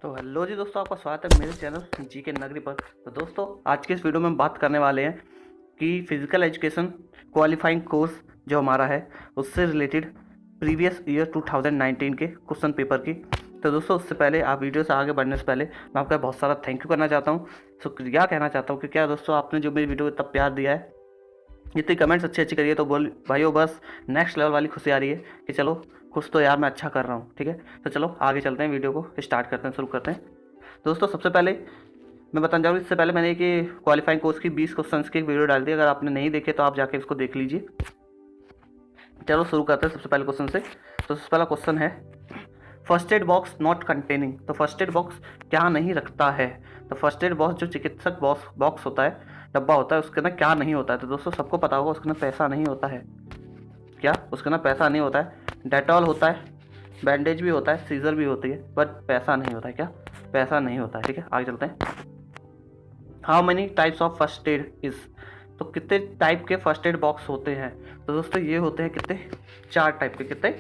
तो हेलो जी दोस्तों, आपका स्वागत है मेरे चैनल जी के नगरी पर। तो दोस्तों, आज के इस वीडियो में हम बात करने वाले हैं कि फिजिकल एजुकेशन क्वालिफाइंग कोर्स जो हमारा है उससे रिलेटेड प्रीवियस ईयर 2019 के क्वेश्चन पेपर की। तो दोस्तों, उससे पहले आप वीडियो से आगे बढ़ने से पहले मैं आपका बहुत सारा थैंक यू करना चाहता हूँ, शुक्रिया कहना चाहता हूँ कि क्या दोस्तों आपने जो मेरी वीडियो को इतना प्यार दिया है, जितनी कमेंट्स अच्छी करिए। तो बोल भाइयों, बस नेक्स्ट लेवल वाली खुशी आ रही है कि चलो कुछ तो यार मैं अच्छा कर रहा हूँ। ठीक है, तो चलो आगे चलते हैं, वीडियो को स्टार्ट करते हैं, शुरू करते हैं। दोस्तों, सबसे पहले मैं बताना चाहूँगा, इससे पहले मैंने एक क्वालिफाइंग कोर्स की 20 क्वेश्चंस की एक वीडियो डाल दी। अगर आपने नहीं देखे तो आप जाके इसको देख लीजिए। चलो शुरू करते हैं सबसे पहले क्वेश्चन से। तो सबसे पहला क्वेश्चन है, first aid box not containing. तो फर्स्ट एड बॉक्स क्या नहीं रखता है? तो फर्स्ट एड बॉक्स जो चिकित्सक बॉक्स होता है, डब्बा होता है, उसके अंदर क्या नहीं होता है? तो दोस्तों सबको पता होगा, उसके अंदर पैसा नहीं होता है। क्या उसके अंदर पैसा नहीं होता है? डेटॉल होता है, बैंडेज भी होता है, सीजर भी होती है, बट पैसा नहीं होता है। क्या पैसा नहीं होता है? ठीक है, आगे चलते हैं। How many types of first aid is. तो कितने टाइप के फर्स्ट एड बॉक्स होते हैं? तो दोस्तों ये होते हैं कितने? 4 टाइप के। कितने?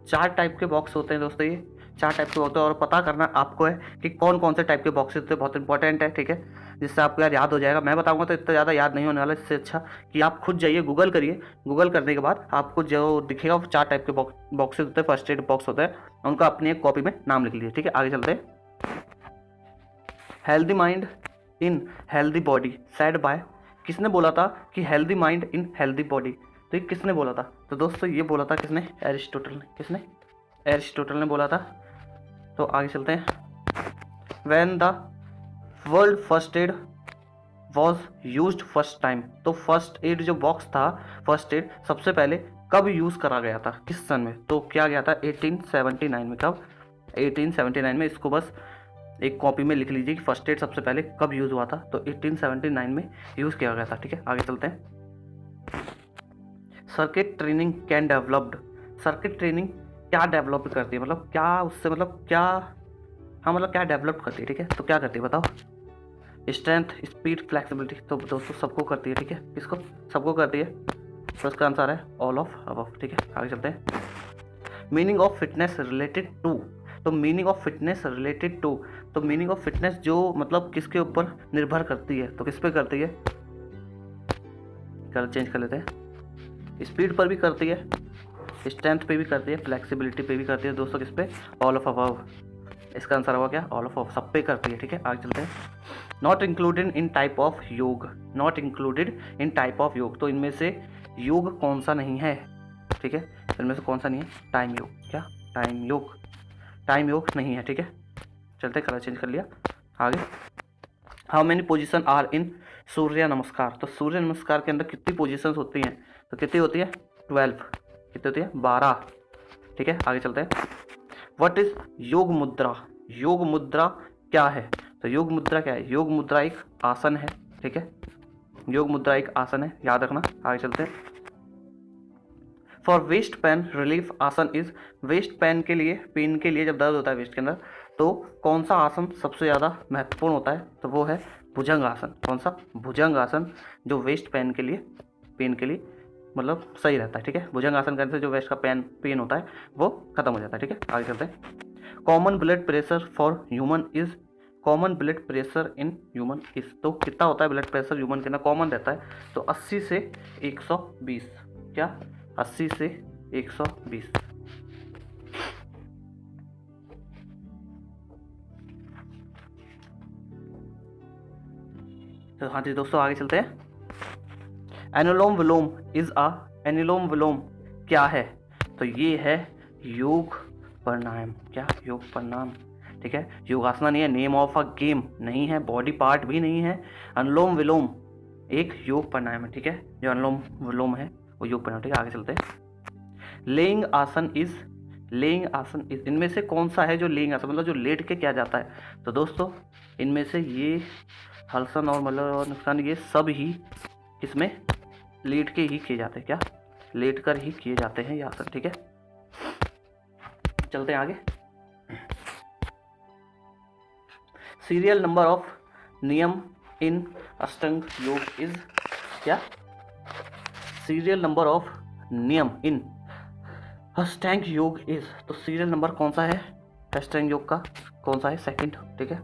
4 टाइप के बॉक्स होते हैं दोस्तों, ये 4 टाइप के होते हैं। और पता करना आपको है कि कौन कौन से टाइप के बॉक्सेस होते हैं, बहुत इंपॉर्टेंट है। ठीक है, जिससे आपको यार याद हो जाएगा। मैं बताऊंगा तो इतना ज़्यादा याद नहीं होने वाला। इससे अच्छा कि आप खुद जाइए, गूगल करिए। गूगल करने के बाद आपको जो दिखेगा वो 4 टाइप के बॉक्सेस होते हैं, फर्स्ट एड बॉक्स होता है। उनका अपनी एक कॉपी में नाम लिख लीजिए। ठीक है, आगे चलते हैं। Healthy mind in healthy body said bye. किसने बोला था कि healthy mind in healthy body? तो ये किसने बोला था? तो दोस्तों ये बोला था किसने? एरिस्टोटल ने। किसने? एरिस्टोटल ने बोला था। तो आगे चलते हैं। When the world first aid was used first time. तो फर्स्ट एड जो बॉक्स था, फर्स्ट एड सबसे पहले कब यूज़ करा गया था, किस सन में? तो क्या गया था? 1879 में। कब? 1879 में। इसको बस एक कॉपी में लिख लीजिए कि फर्स्ट एड सबसे पहले कब यूज़ हुआ था। तो 1879 में यूज़ किया गया था। ठीक है, आगे चलते हैं। Circuit training can developed. Circuit training क्या डेवलप करती है? मतलब क्या उससे, मतलब क्या, हाँ मतलब क्या डेवलप करती है? ठीक है, तो क्या करती है बताओ? Strength, speed, flexibility. तो दोस्तों सबको करती है। ठीक है, किसको? सबको करती है। तो इसका आंसर है ऑल ऑफ अबव। ठीक है, आगे चलते हैं। Meaning of fitness related to. तो meaning of fitness related to, तो मीनिंग ऑफ फिटनेस जो मतलब किसके ऊपर निर्भर करती है? तो किस पे करती है? कलर चेंज कर लेते हैं। स्पीड पर भी करती है, स्ट्रेंथ पे भी करती है, फ्लेक्सिबिलिटी पे भी करती है। दोस्तों किस पे? All of above. इसका आंसर होगा क्या? ऑल ऑफ अबव, सब पे करती है। ठीक है, आगे चलते हैं। Not included in type of yoga. Not included in type of yoga, तो इनमें से योग कौन सा नहीं है? ठीक है, इनमें से कौन सा नहीं है? टाइम योग। क्या? टाइम योग। टाइम योग नहीं है। ठीक है, चलते, कलर चेंज कर लिया। आगे, how many position are in Surya Namaskar. तो सूर्य नमस्कार के अंदर कितनी पोजीशंस होती हैं? तो कितनी होती है? 12। कितनी होती है? 12। ठीक है, आगे चलते हैं। व्हाट इज योग मुद्रा। योग मुद्रा क्या है? तो योग मुद्रा क्या है? योग मुद्रा एक आसन है। ठीक है, योग मुद्रा एक आसन है, याद रखना। आगे चलते हैं। फॉर वेस्ट पेन रिलीफ आसन इज। वेस्ट पेन के लिए, पेन के लिए, जब दर्द होता है वेस्ट के अंदर, तो कौन सा आसन सबसे ज़्यादा महत्वपूर्ण होता है? तो वो है भुजंग आसन। कौन सा? भुजंग आसन, जो वेस्ट पेन के लिए, पेन के लिए मतलब सही रहता है। ठीक है, भुजंग आसन करने से जो वेस्ट का पेन होता है वो खत्म हो जाता है। ठीक है, आगे चलते हैं। Common blood pressure for human is. Common blood pressure in human is. तो कितना होता है ब्लड प्रेशर ह्यूमन के अंदर? कॉमन रहता है तो 80 से 120। क्या? 80 से 120। तो हाँ जी दोस्तों, आगे चलते हैं। अनुलोम विलोम इज अ। अनुलोम विलोम क्या है? तो ये है योग प्राणायाम। क्या? योग प्राणायाम। ठीक है, योगासना नहीं है, नेम ऑफ अ गेम नहीं है, बॉडी पार्ट भी नहीं है। अनुलोम विलोम एक योग प्राणायाम है। ठीक है, जो अनुलोम विलोम है वो योग प्राणायाम। ठीक है, आगे चलते हैं। लेइंग आसन इज। लेइंग आसन इज, इनमें से कौन सा है जो लेइंग आसन, मतलब जो लेट के किया जाता है? तो दोस्तों इनमें से ये हलसन और मतलब और नुकसान, ये सब ही इसमें लेट के ही किए जाते हैं। क्या? लेट कर ही किए जाते हैं ये आसन। ठीक है, चलते हैं आगे। सीरियल नंबर ऑफ नियम इन अष्टांग योग इज। क्या? सीरियल नंबर ऑफ नियम इन अष्टांग योग इज। तो सीरियल नंबर कौन सा है? अष्टांग योग का कौन सा है? सेकंड, ठीक है,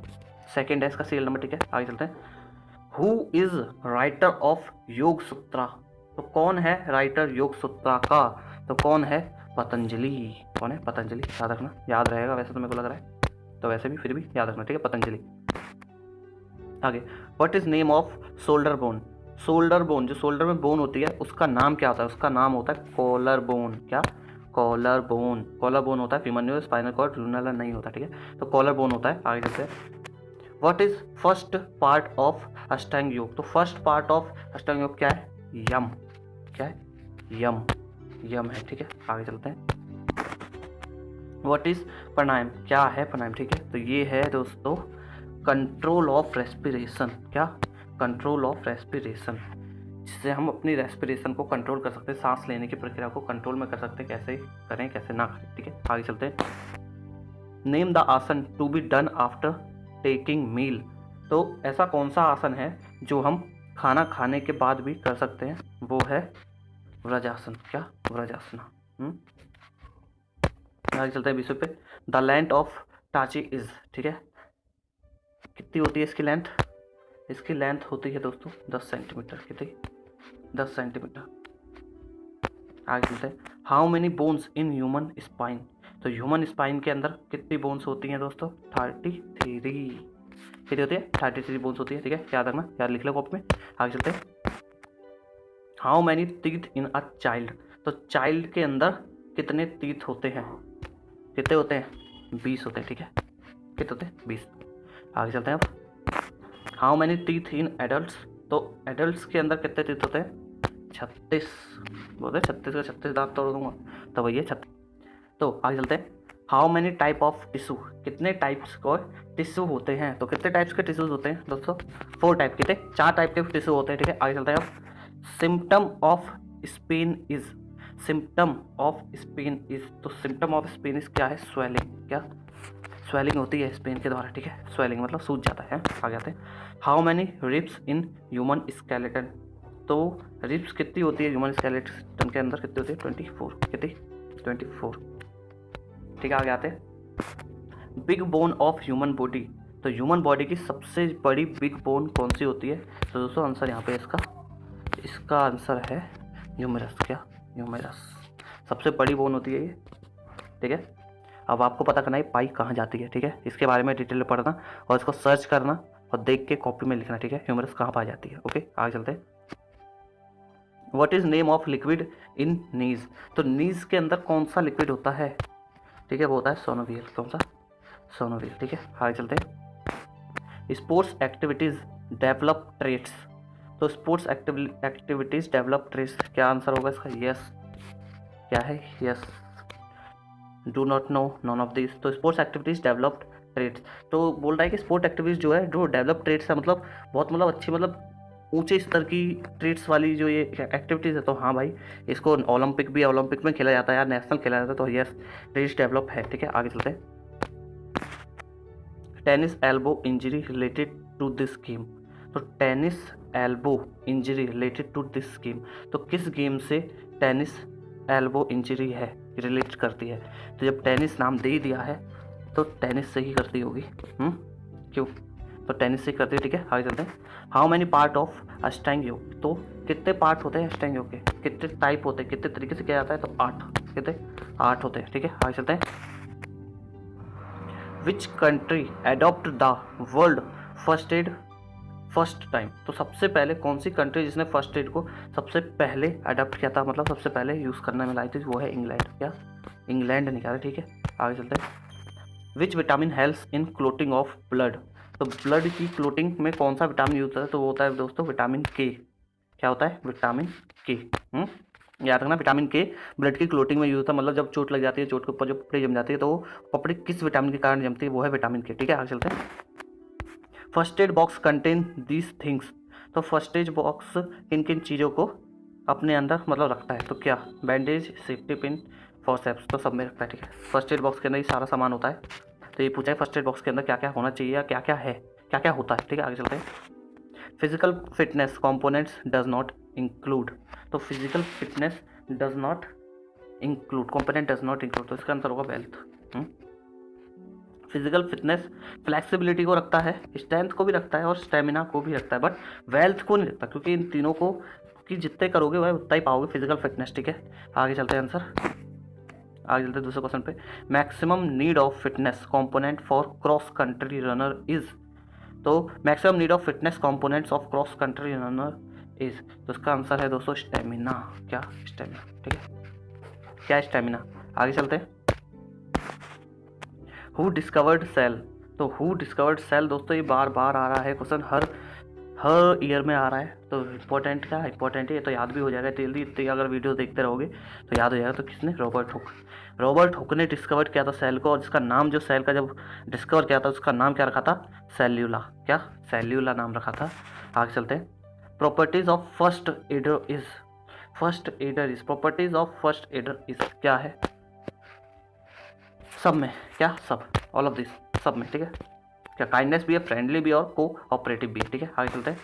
सेकंड है इसका सीरियल नंबर, ठीक है। आगे चलते हैं। हु इज राइटर ऑफ योग सूत्रा? तो कौन है राइटर योग सूत्रा का? तो कौन है? पतंजलि। कौन है? पतंजलि। याद रखना, याद रहेगा वैसे तो मेरे को लग रहा है, तो वैसे भी फिर भी याद रखना, ठीक है, पतंजलि। आगे, what is name off shoulder bone? Shoulder bone, जो शोल्डर में बोन होती है उसका नाम क्या होता है? उसका नाम होता है कॉलर बोन। क्या? Collar bone. कॉलर बोन होता है, फीमर स्पाइनल कॉर्ड लूनर नहीं होता, ठीक है, तो कॉलर बोन होता है। आगे चलते हैं। What is first part of अष्टांग योग? तो फर्स्ट पार्ट ऑफ अष्टांग योग क्या है? यम। क्या है? यम। यम है, ठीक है। आगे चलते हैं। व्हाट इज प्राणायाम? क्या है प्राणायाम? ठीक है, तो ये है दोस्तों कंट्रोल ऑफ रेस्पिरेशन। क्या? कंट्रोल ऑफ रेस्पिरेशन, जिससे हम अपनी रेस्पिरेशन को कंट्रोल कर सकते हैं, सांस लेने की प्रक्रिया को कंट्रोल में कर सकते हैं, कैसे करें कैसे ना करें, ठीक है। आगे चलते हैं। Name the asana to be done after taking meal. तो ऐसा कौन सा आसन है जो हम खाना खाने के बाद भी कर सकते हैं? वो है व्रजासन। क्या? व्रजासना। आगे चलते हैं 20 पे। द लेंथ ऑफ टाची इज, ठीक है, कितनी होती है इसकी लेंथ? इसकी लेंथ होती है दोस्तों 10 सेंटीमीटर। कितनी? 10 सेंटीमीटर। आगे चलते हैं। How many bones in human spine? तो ह्यूमन स्पाइन के अंदर कितनी बोन्स होती हैं दोस्तों? 33। कितनी होती है? 33 बोन्स होती है, ठीक है, याद रखना, याद लिख लो कॉपी में। आगे चलते हैं। How many teeth in a child? तो चाइल्ड के अंदर कितने टीथ होते हैं? कितने होते हैं? 20 होते हैं, ठीक है, कितने होते हैं? 20। आगे चलते हैं अब। How many teeth in adult? तो एडल्ट के अंदर कितने टीथ होते हैं? 36। बोलते 36 का 36 दांत तोड़ दूंगा, तो वही है 36। तो आगे चलते हैं। How many type of tissue? कितने टाइप्स को टिश्यू होते हैं? तो कितने टाइप्स के टिश्यूज होते हैं दोस्तों? 4 टाइप। कितने? 4 टाइप के टिश्यू होते हैं, ठीक है। आगे चलते हैं अब। Symptom of Spain is? Symptom of Spain is, तो सिम्टम ऑफ स्पेन इज क्या है? स्वेलिंग। क्या? स्वेलिंग होती है स्पेन के द्वारा, ठीक है, स्वेलिंग मतलब सूज जाता है। आगे आते हैं। How many ribs in human skeleton? तो रिब्स कितनी होती है ह्यूमन स्केलेटन के अंदर? कितनी होती है? 24। कितनी? 24, ठीक है। आगे आते हैं। Big bone of human body? तो ह्यूमन बॉडी की सबसे बड़ी बिग बोन कौन सी होती है? तो दोस्तों आंसर यहाँ पे इसका आंसर है ह्यूमरस। क्या? ह्यूमरस सबसे बड़ी बोन होती है ये, ठीक है। अब आपको पता करना है पाई कहाँ जाती है, ठीक है, इसके बारे में डिटेल में पढ़ना और इसको सर्च करना और देख के कॉपी में लिखना, ठीक है, ह्यूमरस कहाँ पाई जाती है। ओके, आगे चलते हैं। What is name of liquid in knees? तो नीज के अंदर कौन सा लिक्विड होता है? ठीक है, वो होता है सोनोवियल। कौन सा? सोनोवियल, ठीक है। आगे चलते हैं। Sports activities develop traits? तो स्पोर्ट्स एक्टिविटीज डेवलप ट्रेट्स, क्या आंसर होगा इसका? यस। क्या है? Yes. Do not know none of this. तो स्पोर्ट्स एक्टिविटीज डेवलप्ड ट्रेट्स, तो बोल रहा है कि स्पोर्ट एक्टिविटीज जो है जो डेवलप ट्रेट्स है, मतलब बहुत मतलब अच्छी, मतलब ऊंचे स्तर की ट्रेट्स वाली जो ये एक्टिविटीज़ है। तो हाँ भाई, इसको ओलंपिक में खेला जाता है यार, नेशनल खेला जाता है, तो यस ट्रेट्स डेवलप है, ठीक है। आगे चलते हैं। Tennis elbow injury related to this game? तो tennis elbow injury related to this game, तो किस गेम से टेनिस एल्बो इंजरी है, रिलेट करती है? तो जब टेनिस नाम दे ही दिया है तो टेनिस से ही करती होगी। क्यों? तो टेनिस से करती है, ठीक है। आगे चलते हैं। हाउ मैनी पार्ट ऑफ अष्टांग योग? तो कितने पार्ट होते हैं अष्टांग योग के? कितने टाइप होते हैं, कितने तरीके से किया जाता है? तो 8। कितने? 8 होते हैं, ठीक है। आगे चलते हैं। Which country adopt the world first aid first time? तो सबसे पहले कौन सी कंट्री जिसने फर्स्ट एड को सबसे पहले अडॉप्ट किया था, मतलब सबसे पहले यूज़ करने में लाई थी? वो है इंग्लैंड। क्या? इंग्लैंड निकाला, ठीक है। आगे चलते हैं। Which vitamin helps in clotting of blood? तो ब्लड की क्लोटिंग में कौन सा विटामिन यूज होता है? तो वो होता है दोस्तों विटामिन के। क्या होता है? विटामिन के। याद रखना, विटामिन के ब्लड की क्लोटिंग में यूज होता है, मतलब जब चोट लग जाती है, चोट के ऊपर जो पपड़ी जम जाती है, तो वो पपड़ी किस विटामिन के कारण जमती है? वो है विटामिन के, ठीक है। आगे चलते हैं। First aid box contain these things? तो फर्स्ट एड बॉक्स किन किन चीज़ों को अपने अंदर मतलब रखता है? तो क्या? बैंडेज, सेफ्टी पिन, फॉरसेप्स, तो सब में रखता है, ठीक है। फर्स्ट एड बॉक्स के अंदर ये सारा सामान होता है। तो ये पूछा है फर्स्ट एड बॉक्स के अंदर क्या क्या होना चाहिए या क्या क्या है, क्या क्या होता है, ठीक है। आगे चलते हैं। Physical fitness components does not include? तो physical fitness does not include, component does not include, तो इसका आंसर होगा वेल्थ। फिजिकल फिटनेस फ्लेक्सिबिलिटी को रखता है, स्ट्रेंथ को भी रखता है और स्टेमिना को भी रखता है, बट वेल्थ को नहीं रखता, क्योंकि इन तीनों को कि जितने करोगे वह उतना ही पाओगे फिजिकल फिटनेस। ठीक है, आगे चलते हैं आंसर, आगे चलते हैं दूसरे क्वेश्चन पे। Maximum need of fitness component for cross country runner is, तो maximum need of fitness components of cross country runner is, तो इसका आंसर है दोस्तों स्टेमिना। क्या? स्टेमिना। ठीक है, क्या? स्टेमिना। आगे चलते हैं। हु डिस्कवर्ड सेल, तो हु डिस्कवर्ड सेल दोस्तों ये बार बार आ रहा है क्वेश्चन, हर ईयर में आ रहा है, तो इम्पोर्टेंट क्या है, इंपॉर्टेंट है, तो याद भी हो जाएगा जल्दी इतनी अगर वीडियो देखते रहोगे तो याद हो जाएगा। तो किसने? Robert Hooke. रॉबर्ट हुक ने डिस्कवर किया था सेल को, और जिसका नाम जो सेल का जब डिस्कवर किया था उसका नाम क्या रखा था? सेल्यूला। क्या? सेल्यूला नाम रखा था। आगे चलते हैं। Properties of first adder is, first adder is, properties of first adder is क्या है? सब में। क्या? सब, ऑल ऑफ दिस, सब में। ठीक है, क्या? काइंडनेस भी है, फ्रेंडली भी और कोऑपरेटिव भी है। ठीक है, आगे चलते हैं।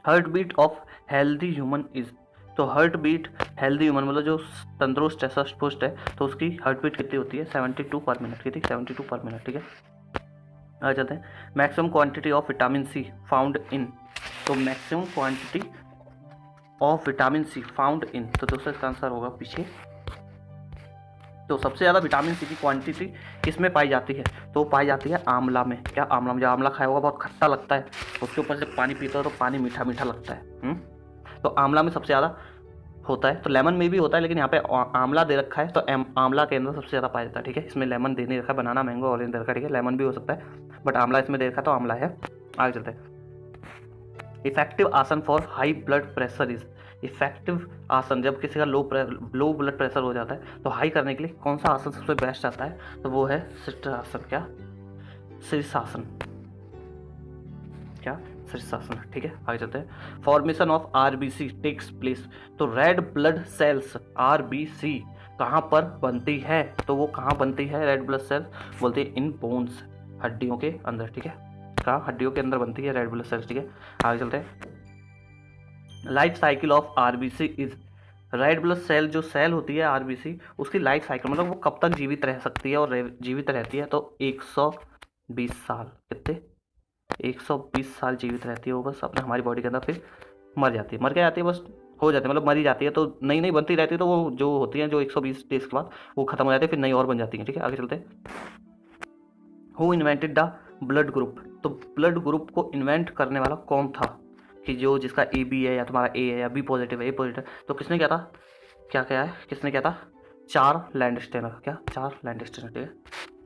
Heart beat of healthy human is, तो हार्ट बीट हेल्दी ह्यूमन मतलब जो तंदुरुस्त है, स्वस्थ पुष्ट है, तो उसकी हार्ट बीट कितनी होती है? 72 पर मिनट की। ठीक, 72 पर मिनट। ठीक है, आगे चलते हैं। Maximum quantity of vitamin C found in, तो maximum quantity of vitamin C found in, तो दोस्तों इसका आंसर होगा पीछे। तो सबसे ज़्यादा विटामिन सी की क्वांटिटी किस में पाई जाती है? तो पाई जाती है आंवला में। क्या? आंवला में। जो आंवला खाया होगा बहुत खट्टा लगता है, उसके ऊपर से पानी पीते हो तो पानी मीठा मीठा लगता है। तो आंवला में सबसे ज़्यादा होता है, तो लेमन में भी होता है, लेकिन यहाँ पे आंवला दे रखा है तो आंवला के अंदर सबसे ज़्यादा पाया जाता है। ठीक है, इसमें लेमन दे नहीं रखा, बनाना, मैंगो, ऑरेंज दे रखा। ठीक है, लेमन भी हो सकता है, बट आंवला इसमें दे रखा तो आंवला है। आगे चलते हैं। इफेक्टिव आसन for high blood pressure is, effective आसन जब किसी का लो ब्लड प्रेशर हो जाता है तो हाई करने के लिए कौन सा आसन सबसे बेस्ट आता है? तो वो है शीर्षासन। क्या? शीर्षासन। क्या? शीर्षासन। ठीक है, आगे चलते हैं। Formation of RBC takes place, तो रेड ब्लड सेल्स आरबीसी कहाँ पर बनती है? तो वो कहाँ बनती है रेड ब्लड सेल्स? बोलते हैं इन बोन्स, हड्डियों के अंदर। ठीक है, कहाँ? हड्डियों के अंदर बनती है रेड ब्लड सेल्स। ठीक है, आगे चलते हैं। Life cycle of RBC is, red blood cell जो सेल होती है आरबीसी, उसकी लाइफ साइकिल मतलब वो कब तक जीवित रह सकती है और जीवित रहती है? तो 120 साल। कितने? 120 साल जीवित रहती है वो बस अपने हमारी बॉडी के अंदर, फिर मर जाती है। मर के जाती है बस, हो जाती है, मतलब मरी जाती है, तो नई नई बनती रहती है, तो वो जो होती है जो 120 डेज के बाद वो खत्म हो जाती है, फिर नई और बन जाती है। ठीक है, आगे चलते हैं। Who invented the blood group, तो ब्लड ग्रुप को इन्वेंट करने वाला कौन था? कि जो जिसका ए बी है या तुम्हारा ए है या बी पॉजिटिव है, ए पॉजिटिव, तो किसने किया था? क्या क्या है, किसने किया था? Charles Landsteiner. क्या? Charles Landsteiner. ठीक है,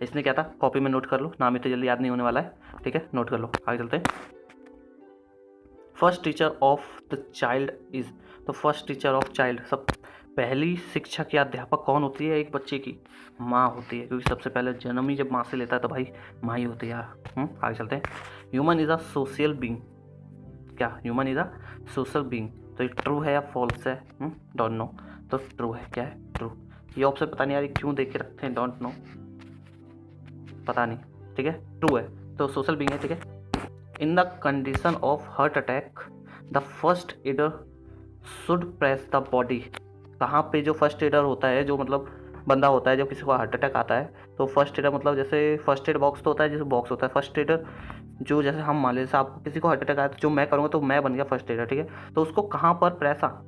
इसने क्या था? कॉपी में नोट कर लो, नाम इतना जल्दी याद नहीं होने वाला है। ठीक है, नोट कर लो। आगे चलते हैं। First teacher of the child is, तो फर्स्ट टीचर ऑफ चाइल्ड, सब पहली शिक्षक या अध्यापक कौन होती है एक बच्चे की? माँ होती है, क्योंकि सबसे पहले जन्म ही जब माँ से लेता है तो भाई माँ ही होती है यार। आगे चलते हैं। Human is a social being, क्या? Human is a social being, तो ये ट्रू है या फॉल्स है? डोंट नो, तो ट्रू है। क्या है? ट्रू। ये ऑप्शन पता नहीं यार क्यों देख के रखते हैं, डोंट नो, पता नहीं। ठीक है, ट्रू है, तो सोशल बीइंग है। ठीक है। In the condition of heart attack the first adder should press the body, कहाँ पे जो फर्स्ट एडर होता है, जो मतलब बंदा होता है जब किसी को हार्ट अटैक आता है, तो फर्स्ट एडर मतलब जैसे फर्स्ट एड बॉक्स तो होता है, जैसे बॉक्स होता है फर्स्ट एडर, जो जैसे हम मान लीजिए आपको किसी को हार्ट अटैक आया तो जो मैं करूँगा तो मैं बन गया फर्स्ट एडर। ठीक है, तो उसको कहाँ पर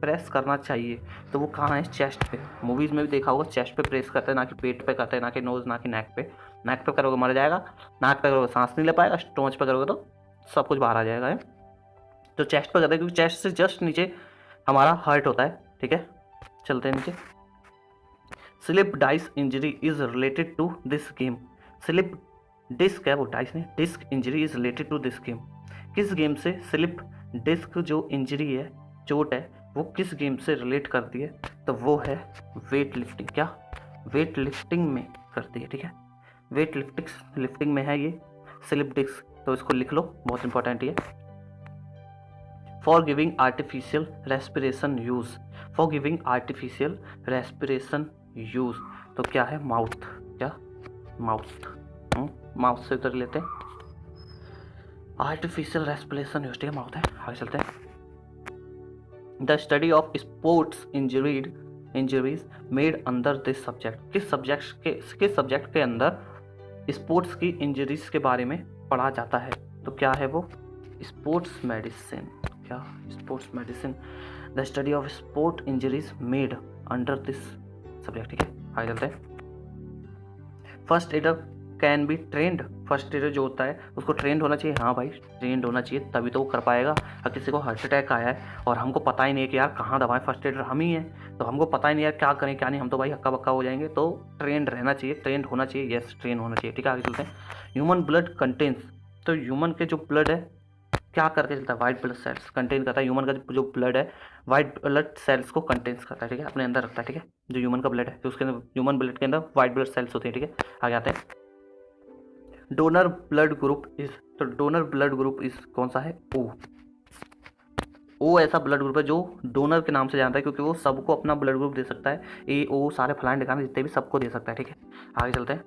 प्रेस करना चाहिए? तो वो कहाँ है? चेस्ट पे। मूवीज़ में भी देखा होगा, चेस्ट पे प्रेस करते हैं, ना कि पेट पे करते हैं, ना कि नोज, ना कि नेक पे। नेक पे करोगे मर जाएगा, नाक पे करोगे सांस नहीं ले पाएगा, स्टोच पे करोगे तो सब कुछ बाहर आ जाएगा है। तो चेस्ट पे करते हैं, क्योंकि चेस्ट से जस्ट नीचे हमारा हार्ट होता है। ठीक है, चलते हैं नीचे। Slip dice injury is related to this game, slip disc है वो, डाइस नहीं, disc injury is related to this game, किस गेम से स्लिप डिस्क जो इंजरी है, चोट है, वो किस गेम से रिलेट करती है? तो वो है वेट लिफ्टिंग। क्या? वेट लिफ्टिंग में करती है। ठीक है, वेट लिफ्टिंग में है ये स्लिप डिस्क, तो इसको लिख लो, बहुत इंपॉर्टेंट है। For giving artificial respiration use, for giving artificial respiration use, तो क्या है? माउथ। क्या? माउथ। माउथ से कर लेते हैं, आर्टिफिशियल रेस्पिरेशन यूज। ठीक है, माउथ है। आगे चलते हैं। The study of sports injuries made under this subject, किस सब्जेक्ट के अंदर स्पोर्ट्स की इंजरीज के बारे में पढ़ा जाता है। तो क्या है वो? Sports medicine. क्या? Sports medicine, the study of sport injuries made under this subject. ठीक है, आगे चलते हैं। First aider can be trained. First aider जो होता है उसको ट्रेंड होना चाहिए। हाँ भाई, ट्रेंड होना चाहिए, तभी तो वो कर पाएगा। अगर किसी को हार्ट अटैक आया है और हमको पता ही नहीं है कि यार कहाँ दबाएं, फर्स्ट एडर हम ही हैं, तो हमको पता ही नहीं यार क्या करें क्या नहीं, हम तो भाई हक्का बक्का हो जाएंगे। तो ट्रेंड रहना चाहिए, ट्रेंड होना चाहिए, यस ट्रेन होना चाहिए। ठीक है, आगे चलते हैं। Human blood contains. तो ह्यूमन के जो ब्लड है क्या करके चलता है? वाइट ब्लड सेल्स कंटेन करता है। ह्यूमन का जो ब्लड है वाइट ब्लड सेल्स को कंटेन्स करता है। ठीक है, अपने अंदर रखता है। ठीक है, जो ह्यूमन का ब्लड है तो उसके अंदर, ह्यूमन ब्लड के अंदर वाइट ब्लड सेल्स होती है। ठीक है, आगे आते हैं। Donor blood group is. तो डोनर ब्लड ग्रुप इज कौन सा है? ओ। ओ ऐसा ब्लड ग्रुप है जो डोनर के नाम से जानता है, क्योंकि वो सबको अपना ब्लड ग्रुप दे सकता है। ए ओ सारे फलाने ठिकाने जितने भी सबको दे सकता है। ठीक है, आगे चलते हैं।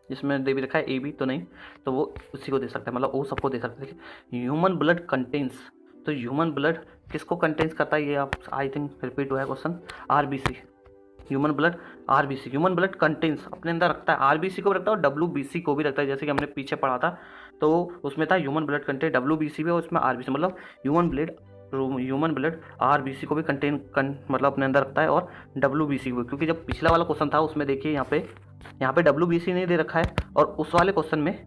जिसमें दे भी रखा है ए बी तो नहीं, तो वो उसी को दे सकता है, मतलब वो सबको दे सकता है। ठीक है, ह्यूमन ब्लड कंटेन्स। तो ह्यूमन ब्लड किसको कंटेन्स करता है? ये आप आई थिंक रिपीट हुआ है question. RBC. Human blood RBC. Human blood contains अपने अंदर रखता है, आरबीसी को भी रखता है और डब्ल्यूबीसी को भी रखता है। जैसे कि हमने पीछे पढ़ा था तो उसमें था ह्यूमन ब्लड कंटेन डब्ल्यूबीसी भी और उसमें आरबीसी, मतलब ह्यूमन ब्लड आरबीसी को भी मतलब अपने अंदर रखता है और डब्ल्यूबीसी को भी। क्योंकि जब पिछला वाला क्वेश्चन था उसमें देखिए यहाँ पे डब्ल्यूबीसी नहीं दे रखा है और उस वाले क्वेश्चन में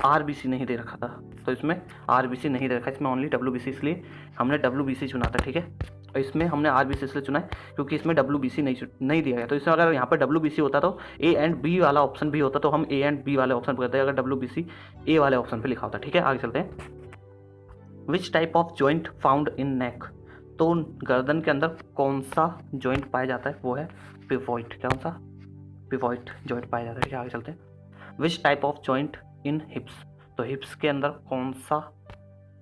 आरबीसी नहीं दे रखा था, तो इसमें आरबीसी नहीं दे रखा है, इसमें ओनली डब्ल्यूबीसी, इसलिए हमने डब्ल्यूबीसी चुना था। ठीक है, और इसमें हमने आरबीसी इसलिए चुना है क्योंकि इसमें डब्ल्यूबीसी नहीं दिया गया। तो इसमें अगर यहाँ पर डब्ल्यूबीसी होता तो ए एंड बी वाला ऑप्शन भी होता, तो हम ए एंड बी वाले ऑप्शन पर करते हैं, अगर डब्ल्यूबीसी ए वाले ऑप्शन पर लिखा होता। ठीक है, आगे चलते हैं। Which type of joint found in neck. तो गर्दन के अंदर कौन सा जॉइंट पाया जाता है? वो है पिवॉइट। कौन सा? पिवॉइट जॉइंट पाया जाता है। आगे चलते हैं। Which type of joint in hips. तो हिप्स के अंदर कौन सा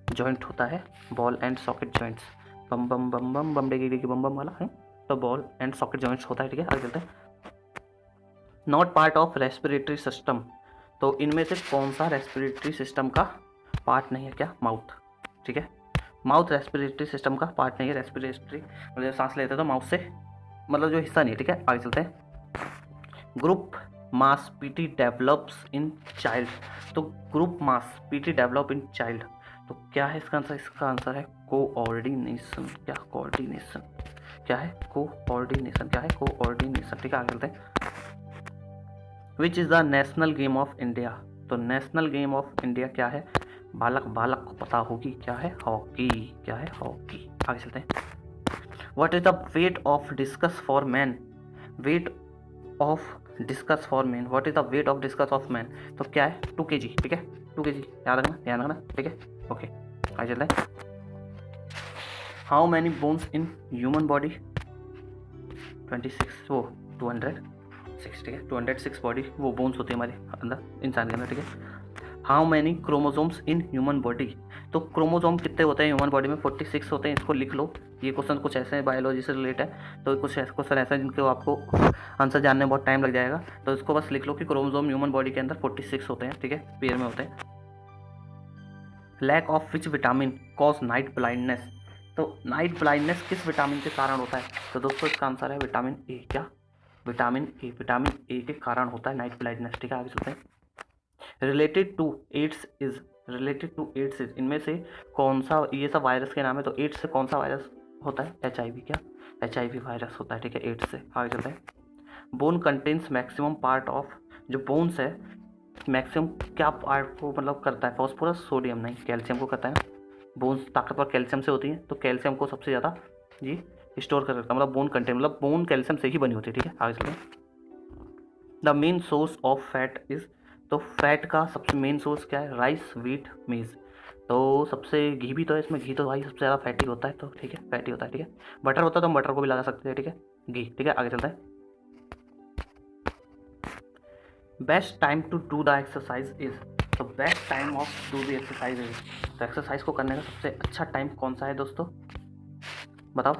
जॉइंट होता है? Ball and socket joints. बम बम बम बम बम डेगी बम बम वाला है, तो बॉल एंड सॉकेट जॉइंट्स होता है। ठीक है, आगे चलते हैं। Not part of respiratory system. तो इनमें से कौन सा रेस्पिरेटरी सिस्टम का पार्ट नहीं है? क्या? माउथ। ठीक है, माउथ रेस्पिरेटरी सिस्टम का पार्ट नहीं है। रेस्पिरेटरी मतलब सांस लेते तो माउथ से, मतलब जो हिस्सा नहीं है। ठीक है, आगे चलते हैं। Group mass PT develops in child. तो group mass PT develop in child, तो क्या है इसका आंसर? इसका आंसर है कोऑर्डिनेशन। क्या? कोऑर्डिनेशन। क्या है? कोऑर्डिनेशन। क्या है? कोऑर्डिनेशन। ठीक है, आगे चलते हैं। Which is the national game of India. तो नेशनल गेम ऑफ इंडिया क्या है? बालक को पता होगी, क्या है? हॉकी। क्या है? हॉकी। आगे चलते हैं। What is the weight of discuss for man. Weight of discuss for man. What is the weight of discuss of man. तो क्या है? 2 kg। ठीक है, 2 kg याद रखना, ध्यान रखना। ठीक है, ओके, आगे चलते हैं। How many bones in human body. 26 वो 206। ठीक है, 206 बॉडी वो बोन्स होते हैं हमारे अंदर, इंसान के अंदर। ठीक है, how many chromosomes in human body. तो क्रोमोसोम कितने होते हैं ह्यूमन बॉडी में? 46 होते हैं। इसको लिख लो, ये क्वेश्चन कुछ ऐसे हैं बायोलॉजी से रिलेटेड है, तो कुछ क्वेश्चन ऐसे हैं जिनके आपको आंसर जानने में बहुत टाइम लग जाएगा, तो इसको बस लिख लो कि क्रोमोसोम ह्यूमन बॉडी के अंदर 46 होते हैं। ठीक है, पेयर में होते हैं। Lack of which vitamin cause night blindness. तो नाइट ब्लाइंडनेस किस विटामिन के कारण होता है? तो दोस्तों इसका आंसर है विटामिन ए। क्या? Vitamin A. विटामिन ए के कारण होता है नाइट ब्लाइंडनेस। ठीक है, आगे चलते हैं। Related to AIDS is. Related to AIDS is, इनमें से कौन सा, ये सब वायरस के नाम है, तो एड्स से कौन सा वायरस होता है? HIV। क्या? HIV वायरस होता है। ठीक है, एड्स से। आगे चलते हैं। Bone contains maximum part of. जो बोन्स है मैक्सिमम क्या पार्ट को मतलब करता है? फॉस्फोरस, सोडियम नहीं, कैल्शियम को करता है ना। बोन्स ताकतवर कैल्शियम से होती हैं, तो कैल्शियम को सबसे ज़्यादा जी स्टोर कर सकता है, मतलब बोन कंटेंट, मतलब बोन कैल्शियम से ही बनी होती है। ठीक है, आगे चलते हैं। The main source of fat is. तो फैट का सबसे मेन सोर्स क्या है? राइस, व्हीट, मेज। तो सबसे घी भी तो है इसमें, घी तो भाई सबसे ज़्यादा फैटी होता है, तो ठीक है फैटी होता है। ठीक है, बटर होता है तो हम बटर को भी लगा सकते हैं। ठीक है, घी। ठीक है, आगे चलता है। Best time to do the exercise is. तो best time of do the exercise is, तो एक्सरसाइज को करने का सबसे अच्छा टाइम कौन सा है दोस्तों? बताओ।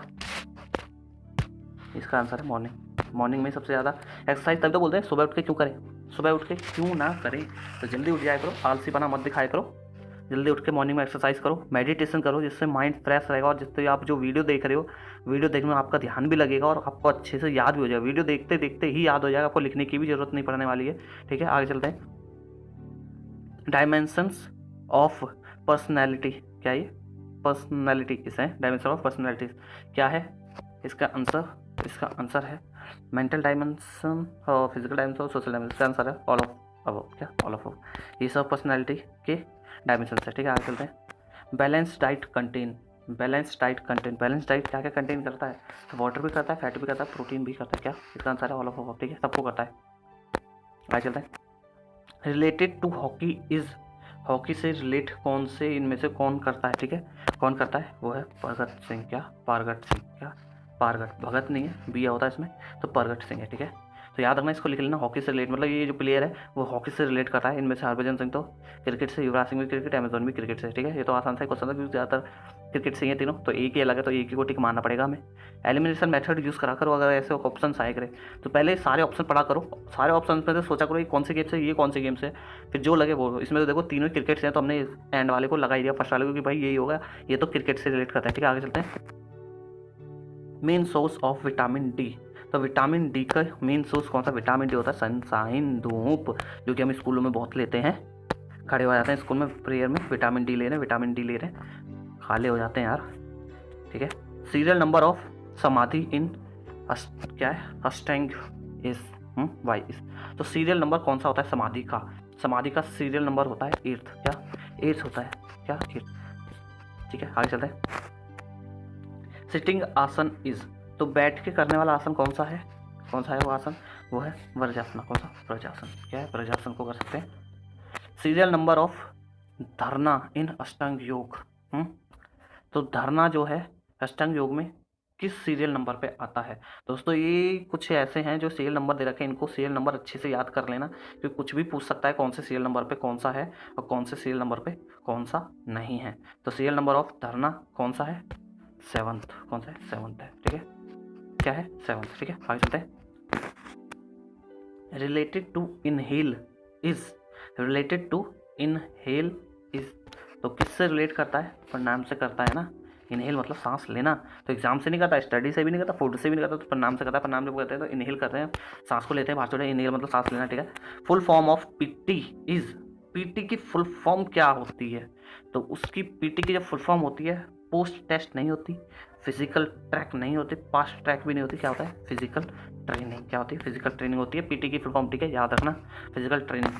इसका आंसर है मॉर्निंग। मॉर्निंग में सबसे ज़्यादा एक्सरसाइज, तभी तो बोलते हैं सुबह उठ के क्यों करें, सुबह उठ के क्यों ना करें। तो जल्दी उठ जाया करो, आलसीपना मत दिखाया करो, जल्दी उठ के मॉर्निंग में एक्सरसाइज करो, मेडिटेशन करो, जिससे माइंड फ्रेश रहेगा और जिससे आप जो वीडियो देख रहे हो, वीडियो देखने में आपका ध्यान भी लगेगा और आपको अच्छे से याद भी हो जाएगा। वीडियो देखते देखते ही याद हो जाएगा, आपको लिखने की भी जरूरत नहीं पड़ने वाली है। ठीक है, आगे चलते हैं। डायमेंशंस ऑफ पर्सनैलिटी, क्या ये पर्सनैलिटी किस है? डायमेंशन ऑफ पर्सनैलिटी क्या है? इसका आंसर है मेंटल डायमेंशन और फिजिकल डायमेंशन और सोशल डायमेंशन। आंसर है ऑल ऑफ अब, क्या ऑल ऑफ। ये सब पर्सनैलिटी के डायमेंशन है। ठीक है, आगे चलते हैं। Balance diet contain, balance diet क्या क्या कंटेन करता है? तो वाटर भी करता है, फैट भी करता है, प्रोटीन भी करता है। क्या? इसका आंसर है ऑल ऑफ। ठीक है, सबको करता है। आगे चलते हैं। Related to hockey is, hockey से रिलेट कौन से इनमें से कौन करता है? ठीक है, कौन करता है? वो है परगट सिंह। क्या? पारगट सिंह। क्या? पारगट, भगत नहीं है, बिया होता है इसमें, तो परगट सिंह है। ठीक है, तो याद रखना, इसको लिख लेना। हॉकी से रिलेट मतलब ये जो प्लेयर है वो हॉकी से रिलेट करता है। इनमें से हरभजन सिंह तो क्रिकेट से, युवराज सिंह भी क्रिकेट, अमेजोन भी क्रिकेट से। ठीक है, ये तो आसान सा क्वेश्चन था क्योंकि ज़्यादातर क्रिकेट से ही है तीनों, तो एक ही अलग है, तो एक ही को टिक मारना पड़ेगा हमें। एलिमिनेशन मेथड यूज़ करा करो अगर ऐसे ऑप्शन आए करे तो पहले सारे ऑप्शन पढ़ा करो, सारे ऑप्शन में से सोचा करो ये कौन से गेम से, ये कौन से गेम से, फिर जो लगे वो। इसमें तो देखो तीनों क्रिकेट से हैं, तो हमने एंड वाले को लगा ही दिया, फर्स्ट वाले को, कि भाई यही होगा, ये तो क्रिकेट से रिलेट करता है। ठीक है, आगे चलते हैं। Main source of vitamin D, तो विटामिन डी का मेन सोर्स कौन सा? विटामिन डी होता है सनशाइन, धूप, जो कि हम स्कूलों में बहुत लेते हैं। खड़े हो जाते हैं स्कूल में प्रेयर में, विटामिन डी ले रहे हैं, विटामिन डी ले रहे हैं, खाले हो जाते हैं यार। ठीक है, सीरियल नंबर ऑफ समाधि इन क्या है? अष्टांग इज वाई इज, तो सीरियल नंबर कौन सा होता है समाधि का? समाधि का सीरियल नंबर होता है 8th। क्या? 8th होता है। क्या? 8th। ठीक है, आगे चलते हैं। सिटिंग आसन इज, तो बैठ के करने वाला आसन कौन सा है? कौन सा है वो आसन? वो है वज्रासन। कौन सा? वज्रासन। क्या है? वज्रासन को कर सकते हैं। सीरियल नंबर ऑफ धरना इन अष्टांग योग, तो धरना जो है अष्टांग योग में किस सीरियल नंबर पे आता है? दोस्तों ये कुछ ऐसे हैं जो सीरियल नंबर दे रखे हैं, इनको सीरियल नंबर अच्छे से याद कर लेना, क्योंकि कुछ भी पूछ सकता है कौन से सीरियल नंबर पे कौन सा है और कौन से सीरियल नंबर पे कौन सा नहीं है। तो सीरियल नंबर ऑफ धरना कौन सा है? 7th। कौन सा है? 7th है। ठीक है, क्या है? 7th। ठीक है, आगे चलते हैं। Related to inhale is, related to inhale is, तो किससे रिलेट करता है? प्रणाम से करता है ना। इनहेल मतलब सांस लेना, तो एग्जाम से नहीं करता, स्टडी से भी नहीं करता, फूड से भी नहीं करता, तो प्रणाम से करता है। प्रणाम जब करते हैं तो इनहेल करते हैं, सांस को लेते हैं बाहर छोड़े, इनहेल मतलब सांस लेना। ठीक है, full form of PT is, PT की फुल फॉर्म क्या होती है? तो उसकी पीटी की जब फुल फॉर्म होती है, पोस्ट टेस्ट नहीं होती, फिजिकल ट्रैक नहीं होती, पास्ट ट्रैक भी नहीं होती, क्या होता है? Physical training. क्या होती है? फिजिकल ट्रेनिंग होती है पीटी की फुल फॉर्म। ठीक है, याद रखना, physical training.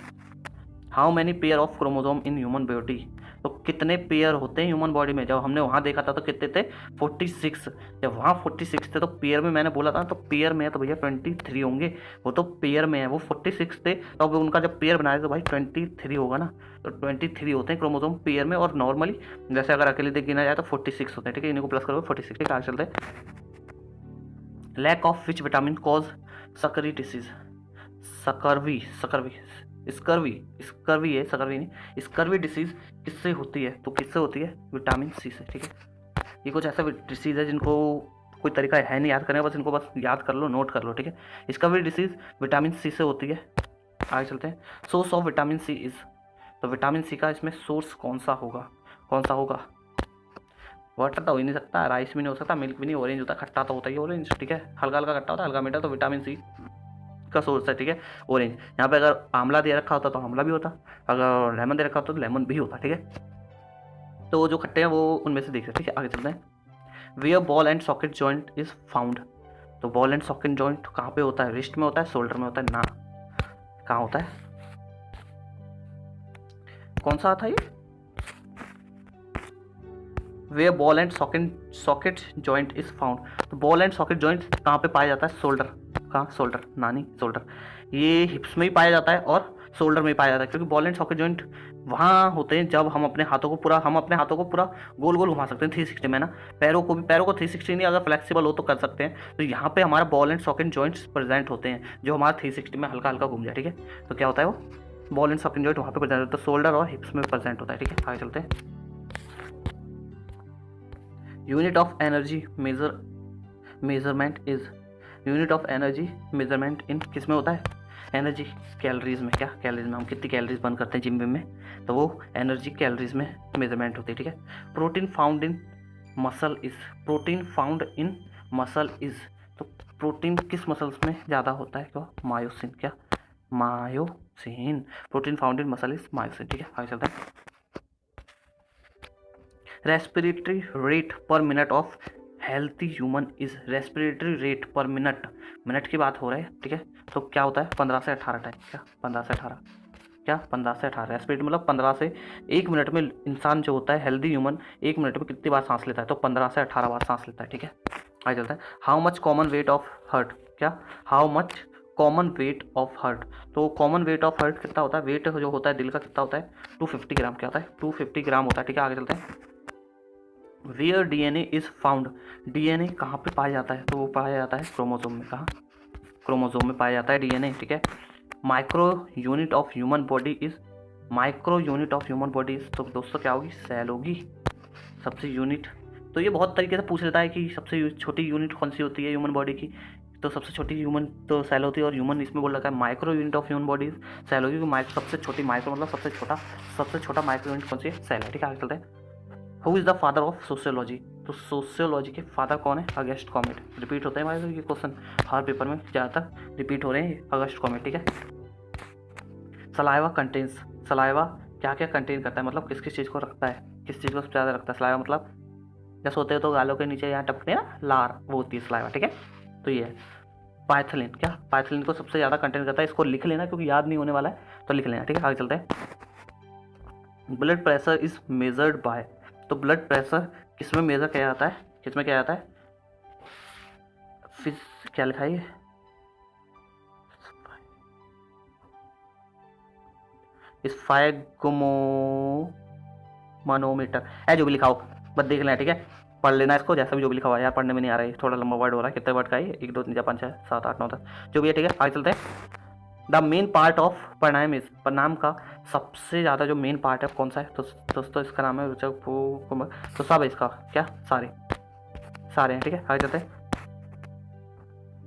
How many pair of chromosome in human body, तो कितने पेयर होते हैं ह्यूमन बॉडी में? जब हमने वहाँ देखा था तो कितने थे? 46। जब वहाँ 46 थे तो पेयर में मैंने बोला था, तो पेयर में है तो भैया 23 होंगे। वो तो पेयर में है, वो 46 थे, तो अब उनका जब पेयर बनाया तो भाई 23 होगा ना। तो 23 होते हैं क्रोमोजोम पेयर में, और नॉर्मली जैसे अगर अकेले देख गिना जाए तो 46 होते हैं। ठीक है, इनको प्लस करोगे 46। ठीक है, आगे चलते हैं। Lack of which vitamin cause scurvy disease, scurvy, scurvy है, सकर्वी नहीं, स्कर्वी डिसीज किससे होती है? तो किससे होती है? विटामिन सी से। ठीक है, ये कुछ ऐसा डिसीज है जिनको कोई तरीका है नहीं याद करने का, बस इनको बस याद कर लो, नोट कर लो। ठीक है, स्कर्वी डिसीज विटामिन सी से होती है। आगे चलते हैं। Source of vitamin C is, तो विटामिन सी का इसमें सोर्स कौन सा होगा? कौन सा होगा? वाटर तो हो ही नहीं सकता, राइस भी नहीं हो सकता, मिल्क भी नहीं, ऑरेंज होता है, खट्टा तो होता ही ऑरेंज। ठीक है, हल्का हल्का खट्टा होता है, हल्का मीठा, तो विटामिन सी का सोर्स है। ठीक है, ऑरेंज। यहाँ पे अगर आंवला दे रखा होता तो आंवला भी होता, अगर लेमन दे रखा होता तो लेमन भी होता। ठीक है, तो जो खट्टे हैं वो उनमें से देख रहे। ठीक है, आगे चलते हैं। Where ball and socket joint is found, तो बॉल एंड सॉकेट जॉइंट कहाँ पे होता है? रिस्ट में होता है, शोल्डर में होता है, ना कहाँ होता है? कौन सा था ये? Where ball and socket joint is found, तो बॉल एंड सॉकेट जॉइंट कहाँ पे पाया जाता है? शोल्डर। कहाँ? शोल्डर, नानी शोल्डर। ये हिप्स में ही पाया जाता है और शोल्डर में ही पाया जाता है, क्योंकि बॉल एंड सॉकेट जॉइंट वहाँ होते हैं जब हम अपने हाथों को पूरा गोल गोल घुमा सकते हैं 360 में ना। पैरों को 360 नहीं, अगर फ्लेक्सिबल हो तो कर सकते हैं। तो यहाँ पे हमारा ball and socket joints present होते हैं, जो हमारा 360 में हल्का हल्का घूम जाए। ठीक है, तो क्या होता है वो? बॉल एंड सॉकेट जॉइंट वहाँ पे प्रेजेंट होता है, शोल्डर और हिप्स में प्रेजेंट होता है। ठीक है, आगे चलते हैं। Unit of energy measurement is, unit of energy measurement इन किस में होता है? एनर्जी कैलोरीज में, क्या कैलोरीज में हम कितनी कैलोरीज बर्न करते हैं जिम में, तो वो एनर्जी कैलोरीज में मेजरमेंट होती है, ठीक है। Protein found in muscle is, protein found in muscle is, तो प्रोटीन किस मसल्स में ज़्यादा होता है, क्या मायोसिन, क्या myosin, protein found in muscle is myosin, ठीक है। आगे चलते हैं। रेस्पिरेटरी रेट पर minute of healthy human is, respiratory rate पर मिनट, मिनट की बात हो रहा है, ठीक है। तो क्या होता है 15 से 18 टाइम, क्या 15 से 18, क्या 15 से 18 रेस्पिरेट मतलब 15 से, 1 मिनट में इंसान जो होता है हेल्दी ह्यूमन 1 मिनट में कितनी बार सांस लेता है, तो 15 से 18 बार सांस लेता है, ठीक है। आगे चलता है। How much common weight of heart, क्या how much common weight of heart, तो कॉमन वेट ऑफ हार्ट कितना होता है, वेट जो होता है दिल का कितना होता है 250 ग्राम, क्या होता है 250 ग्राम होता है, ठीक है। आगे चलते हैं। Where DNA is found, DNA कहाँ पे पाया जाता है, तो वो पाया जाता है क्रोमोसोम में, कहाँ क्रोमोसोम में पाया जाता है डीएनए, ठीक है। Micro unit of human body is, micro unit of human body is, तो दोस्तों क्या होगी, सेल होगी सबसे यूनिट। तो ये बहुत तरीके से पूछ लेता है कि सबसे छोटी यूनिट कौन सी होती है ह्यूमन बॉडी की, तो सबसे छोटी ह्यूमन तो सेल होती है, और ह्यूमन इसमें बोल रखा है micro unit of human body cell होगी, क्योंकि सबसे छोटी माइक्रो मतलब सबसे छोटा माइक्रो यूनिट कौन सी है, सेल है, ठीक है। आगे चलते हैं। Who is the father of sociology, तो सोशियोलॉजी के फादर कौन है, अगस्ट कॉमेट, रिपीट होते हैं हमारे ये क्वेश्चन हर पेपर में ज़्यादातर रिपीट हो रहे हैं, अगस्ट कॉमेट, ठीक है। सलाइवा कंटेन्स, सलाइवा क्या क्या कंटेन करता है, मतलब किस किस चीज़ को रखता है, किस चीज़ को सबसे ज़्यादा रखता है सलाइवा, मतलब जब सोते हो तो गालों के नीचे यहाँ टपकते हैं ना लार, वो होती है सलाइवा, ठीक है। तो ये है पाइथिलिन, क्या पाइथिलिन को सबसे ज़्यादा कंटेन करता है, इसको लिख लेना क्योंकि याद नहीं होने वाला है, तो लिख लेना, ठीक है। आगे चलते हैं। Blood pressure is measured by, तो ब्लड प्रेशर किसमें मेजर किया जाता है, किसमें किया जाता है, फिर क्या लिखा है, स्फाइगोमोमीटर है, जो भी लिखा हो बस देख लेना, ठीक है। पढ़ लेना इसको, जैसा भी जो भी लिखा हुआ है, यार पढ़ने में नहीं आ रहा है, थोड़ा लंबा वर्ड हो रहा है, कितने वर्ड का है, 1 2 3 4 5 6 7 8 9 10 जो भी है, ठीक है। आगे चलते हैं। The main part of pranayama is, pranayama का सबसे ज़्यादा जो मेन पार्ट है कौन सा है, तो दोस्तों इसका नाम है रुचक, तो सब है इसका, क्या सारे हैं, ठीक है। आगे चलते हैं।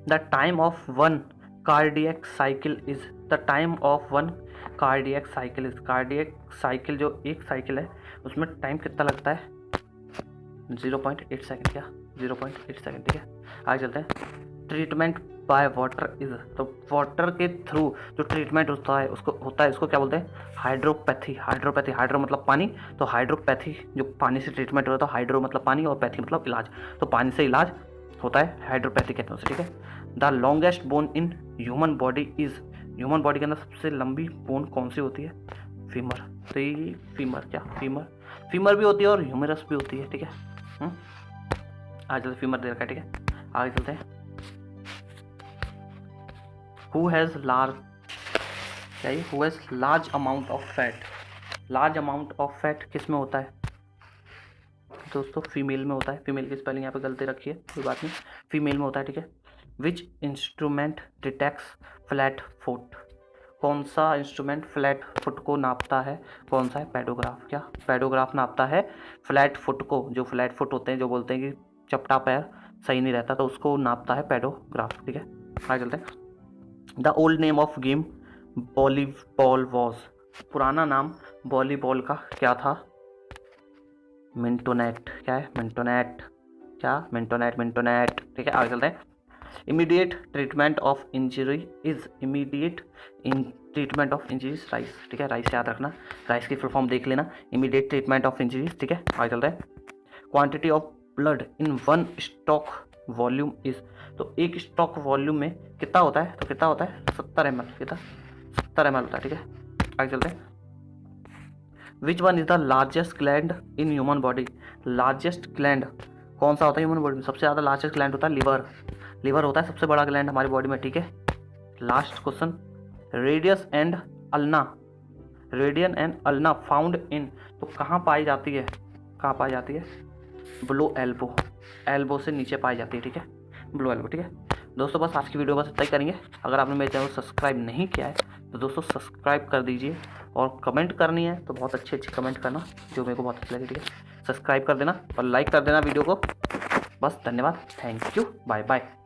The time of one cardiac cycle is, the time of one cardiac cycle is, cardiac cycle जो एक साइकिल है उसमें टाइम कितना लगता है, 0.8 सेकेंड, क्या 0.8 सेकेंड, ठीक है। आगे चलते हैं। ट्रीटमेंट बाय वाटर इज, तो वाटर के थ्रू जो ट्रीटमेंट होता है उसको क्या बोलते हैं, हाइड्रोपैथी, हाइड्रोपैथी, हाइड्रो मतलब पानी, तो हाइड्रोपैथी जो पानी से ट्रीटमेंट होता है, तो हाइड्रो मतलब पानी और पैथी मतलब इलाज, तो पानी से इलाज होता है, हाइड्रोपैथी कहते हैं उसे, ठीक है। The longest bone in human body is, human body के अंदर सबसे लंबी बोन कौन सी होती है, फीमर, तो ये फीमर, क्या फीमर भी होती है और ह्यूमरस भी होती है, ठीक है। आगे चलते, फीमर दे रखा है, ठीक है। आगे चलते हैं। हु हैज़ लार्ज, क्या ये who has large amount of fat, large amount of fat किस में होता है दोस्तों, फीमेल में होता है, फीमेल की स्पेलिंग यहाँ पे गलती रखी है, कोई बात नहीं, फीमेल में होता है, ठीक है। Which instrument detects flat foot, कौन सा इंस्ट्रूमेंट फ्लैट फुट को नापता है, कौन सा है, पेडोग्राफ, क्या पेडोग्राफ नापता है फ्लैट फुट को, जो फ्लैट फुट होते हैं जो बोलते हैं कि चपटा पैर सही नहीं रहता, तो उसको नापता है पेडोग्राफ, ठीक है। आगे चलते हैं। The old name of game volleyball was, पुराना नाम वॉलीबॉल का क्या था, मिंटोनेट, क्या है मिंटोनेट, क्या मिंटोनेट, ठीक है। आगे चलते हैं। Immediate treatment of injury is, immediate treatment of injuries rice, ठीक है, राइस याद रखना, राइस की फुल फॉर्म देख लेना, इमीडिएट ट्रीटमेंट ऑफ इंजरीज, ठीक है। आगे चलते हैं। Quantity of blood in one stroke volume is, तो एक स्टॉक वॉल्यूम में कितना होता है, तो कितना होता है 70 ml, कितना 70 ml होता है, ठीक है। आगे चलते हैं। Which one is the largest gland in human body, largest gland कौन सा होता है ह्यूमन बॉडी में, सबसे ज़्यादा लार्जेस्ट ग्लैंड होता है लिवर, लिवर होता है सबसे बड़ा ग्लैंड हमारी बॉडी में, ठीक है। Last question. Radius and ulna, radian and ulna found in, तो कहाँ पाई जाती है, कहाँ पाई जाती है, ब्लो एल्बो, एल्बो से नीचे पाई जाती है, ठीक है, ब्लो एल्बो, ठीक है। दोस्तों बस आज की वीडियो बस इतना ही करेंगे। अगर आपने मेरे चैनल को सब्सक्राइब नहीं किया है तो दोस्तों सब्सक्राइब कर दीजिए, और कमेंट करनी है तो बहुत अच्छी कमेंट करना जो मेरे को बहुत अच्छा लगे, ठीक है। सब्सक्राइब कर देना और लाइक कर देना वीडियो को, बस धन्यवाद, थैंक यू, बाय बाय।